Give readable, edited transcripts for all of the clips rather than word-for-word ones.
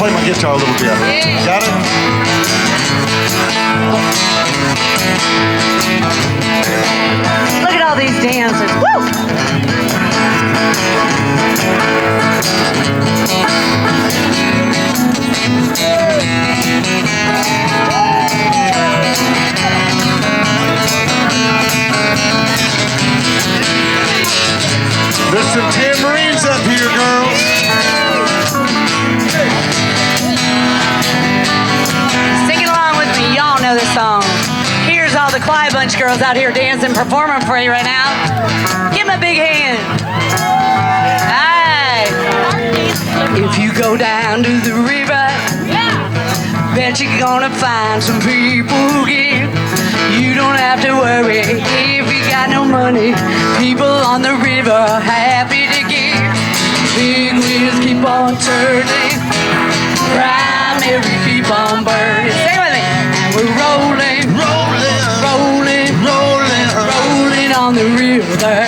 play my guitar a little bit. Yeah. Got it? Look at all these dancers. Woo! There's some tambourines up here, girls. Sing it along with me. Y'all know this song. Here's all the Clyde Bunch girls out here dancing, performing for you right now. Give them a big hand. Hey. If you go down to the river, bet you're gonna find some people who give. You don't have to worry if you got no money. People on the river are happy to give. Big wheels keep on turning, primary keep on burning. Sing with me. And we're rolling, Rolling, rolling, rolling, rolling on the river.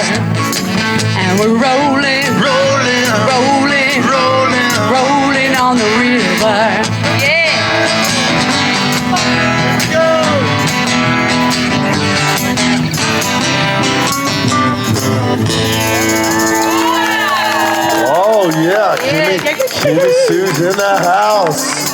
And we're rolling, rolling, rolling, rolling. rolling on the river. Yeah. Oh yeah, Kimmy Sue's in the house.